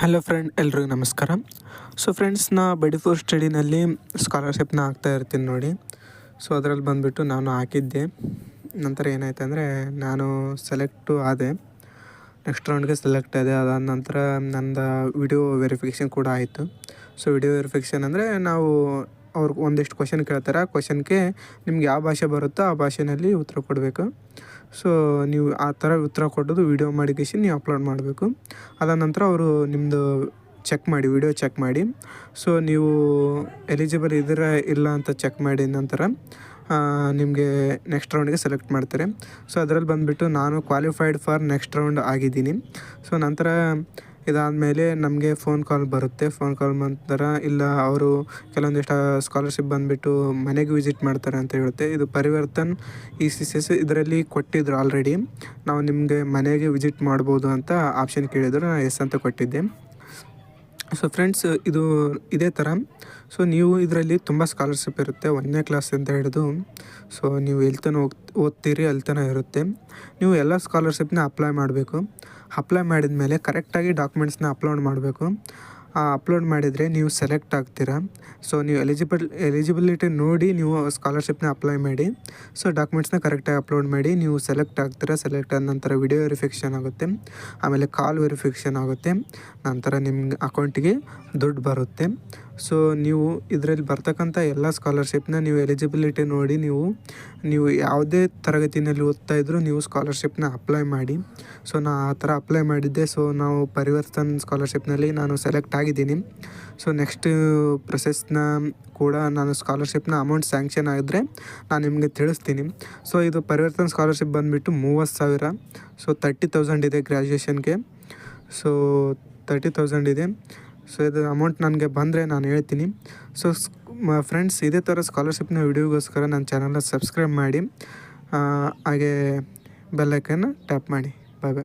Hello friend, ಎಲ್ರಿಗೂ ನಮಸ್ಕಾರ. So friends, ನಾ ಬಡಿ ಫೋರ್ ಸ್ಟಡಿನಲ್ಲಿ ಸ್ಕಾಲರ್ಶಿಪ್ನ ಹಾಕ್ತಾ ಇರ್ತೀನಿ ನೋಡಿ. ಸೊ ಅದರಲ್ಲಿ ಬಂದುಬಿಟ್ಟು ನಾನು ಹಾಕಿದ್ದೆ. ನಂತರ ಏನಾಯ್ತು ಅಂದರೆ ನಾನು ಸೆಲೆಕ್ಟು ಆದೆ, ನೆಕ್ಸ್ಟ್ ರೌಂಡ್ಗೆ ಸೆಲೆಕ್ಟ್ ಆದೆ. ಅದಾದ ನಂತರ ನಂದು ವಿಡಿಯೋ ವೆರಿಫಿಕೇಷನ್ ಕೂಡ ಆಯಿತು. ಸೊ ವಿಡಿಯೋ ವೆರಿಫಿಕೇಷನ್ ಅಂದರೆ ನಾವು ಅವ್ರು ಒಂದಿಷ್ಟು ಕ್ವಶನ್ ಕೇಳ್ತಾರೆ. ಆ ಕ್ವಶನ್ಗೆ ನಿಮ್ಗೆ ಯಾವ ಭಾಷೆ ಬರುತ್ತೋ ಆ ಭಾಷೆಯಲ್ಲಿ ಉತ್ತರ ಕೊಡಬೇಕು. ಸೊ ನೀವು ಆ ಥರ ಉತ್ತರ ಕೊಡೋದು ವಿಡಿಯೋ ಮಾಡಿಕೇಶಿ ನೀವು ಅಪ್ಲೋಡ್ ಮಾಡಬೇಕು. ಅದಾದ ನಂತರ ಅವರು ನಿಮ್ಮದು ವಿಡಿಯೋ ಚೆಕ್ ಮಾಡಿ, ಸೊ ನೀವು ಎಲಿಜಿಬಲ್ ಇದ್ದೀರಾ ಇಲ್ಲ ಅಂತ ಚೆಕ್ ಮಾಡಿ ನಂತರ ನಿಮಗೆ ನೆಕ್ಸ್ಟ್ ರೌಂಡ್ಗೆ ಸೆಲೆಕ್ಟ್ ಮಾಡ್ತಾರೆ. ಸೊ ಅದರಲ್ಲಿ ಬಂದುಬಿಟ್ಟು ನಾನು ಕ್ವಾಲಿಫೈಡ್ ಫಾರ್ ನೆಕ್ಸ್ಟ್ ರೌಂಡ್ ಆಗಿದ್ದೀನಿ. ಸೊ ನಂತರ ಇದಾದಮೇಲೆ ನಮಗೆ ಫೋನ್ ಕಾಲ್ ಬರುತ್ತೆ. ಫೋನ್ ಕಾಲ್ ನಂತರ ಇಲ್ಲ ಅವರು ಕೆಲವೊಂದಿಷ್ಟು ಸ್ಕಾಲರ್ಶಿಪ್ ಬಂದುಬಿಟ್ಟು ಮನೆಗೆ ವಿಸಿಟ್ ಮಾಡ್ತಾರೆ ಅಂತ ಹೇಳುತ್ತೆ. ಇದು ಪರಿವರ್ತನ್ ECCS ಇದರಲ್ಲಿ ಕೊಟ್ಟಿದ್ರು ಆಲ್ರೆಡಿ. ನಾವು ನಿಮಗೆ ಮನೆಗೆ ವಿಸಿಟ್ ಮಾಡ್ಬೋದು ಅಂತ ಆಪ್ಷನ್ ಕೇಳಿದ್ರು, ನಾನು ಎಸ್ ಅಂತ ಕೊಟ್ಟಿದ್ದೆ. ಸೊ ಫ್ರೆಂಡ್ಸ್, ಇದು ಇದೇ ಥರ. ಸೊ ನೀವು ಇದರಲ್ಲಿ ತುಂಬ ಸ್ಕಾಲರ್ಶಿಪ್ ಇರುತ್ತೆ, 1ನೇ ಕ್ಲಾಸಿಂದ ಹಿಡಿದು. ಸೊ ನೀವು ಎಲ್ಲಿ ತನಕ ಓದ್ತೀರಿ ಅಲ್ಲಿ ತನಕ ಇರುತ್ತೆ. ನೀವು ಎಲ್ಲ ಸ್ಕಾಲರ್ಶಿಪ್ನ ಅಪ್ಲೈ ಮಾಡಬೇಕು. ಅಪ್ಲೈ ಮಾಡಿದ ಮೇಲೆ ಕರೆಕ್ಟಾಗಿ ಡಾಕ್ಯುಮೆಂಟ್ಸ್ನ ಅಪ್ಲೋಡ್ ಮಾಡಬೇಕು. ಅಪ್ಲೋಡ್ ಮಾಡಿದರೆ ನೀವು ಸೆಲೆಕ್ಟ್ ಆಗ್ತೀರಾ. ಸೊ ನೀವು ಎಲಿಜಿಬಿಲಿಟಿ ನೋಡಿ ನೀವು ಸ್ಕಾಲರ್ಶಿಪ್ನ ಅಪ್ಲೈ ಮಾಡಿ. ಸೊ ಡಾಕ್ಯುಮೆಂಟ್ಸ್ನ ಕರೆಕ್ಟಾಗಿ ಅಪ್ಲೋಡ್ ಮಾಡಿ, ನೀವು ಸೆಲೆಕ್ಟ್ ಆಗ್ತೀರಾ. ಸೆಲೆಕ್ಟ್ ಆದ ನಂತರ ವಿಡಿಯೋ ವೆರಿಫಿಕೇಷನ್ ಆಗುತ್ತೆ, ಆಮೇಲೆ ಕಾಲ್ ವೆರಿಫಿಕೇಷನ್ ಆಗುತ್ತೆ. ನಂತರ ನಿಮ್ಮ ಅಕೌಂಟಿಗೆ ದುಡ್ಡು ಬರುತ್ತೆ. ಸೊ ನೀವು ಇದರಲ್ಲಿ ಬರ್ತಕ್ಕಂಥ ಎಲ್ಲ ಸ್ಕಾಲರ್ಶಿಪ್ನ ನೀವು ಎಲಿಜಿಬಿಲಿಟಿ ನೋಡಿ ನೀವು ಯಾವುದೇ ತರಗತಿಯಲ್ಲಿ ಓದ್ತಾ ಇದ್ದರೂ ನೀವು ಸ್ಕಾಲರ್ಶಿಪ್ನ ಅಪ್ಲೈ ಮಾಡಿ. ಸೊ ನಾ ಆ ಥರ ಅಪ್ಲೈ ಮಾಡಿದ್ದೆ. ಸೊ ನಾವು ಪರಿವರ್ತನ್ ಸ್ಕಾಲರ್ಶಿಪ್ನಲ್ಲಿ ನಾನು ಸೆಲೆಕ್ಟ್ ಆಗಿದ್ದೀನಿ. ಸೊ ನೆಕ್ಸ್ಟ್ ಪ್ರೊಸೆಸ್ನ ಕೂಡ ನಾನು ಸ್ಕಾಲರ್ಶಿಪ್ನ ಅಮೌಂಟ್ ಸ್ಯಾಂಕ್ಷನ್ ಆಗಿದ್ರೆ ನಾನು ನಿಮಗೆ ತಿಳಿಸ್ತೀನಿ. ಸೊ ಇದು ಪರಿವರ್ತನ್ ಸ್ಕಾಲರ್ಶಿಪ್ ಬಂದುಬಿಟ್ಟು 30,000. ಸೊ 30,000 ಇದೆ ಗ್ರ್ಯಾಜುಯೇಷನ್ಗೆ. ಸೊ 30,000 ಇದೆ. ಸೊ ಇದು ಅಮೌಂಟ್ ನನಗೆ ಬಂದರೆ ನಾನು ಹೇಳ್ತೀನಿ. ಸೊ ಫ್ರೆಂಡ್ಸ್, ಇದೇ ಥರ ಸ್ಕಾಲರ್ಶಿಪ್ನ ವಿಡಿಯೋಗೋಸ್ಕರ ನನ್ನ ಚಾನಲ್ನ ಸಬ್ಸ್ಕ್ರೈಬ್ ಮಾಡಿ, ಹಾಗೆ ಬೆಲ್ ಐಕನ್ನ ಟ್ಯಾಪ್ ಮಾಡಿ.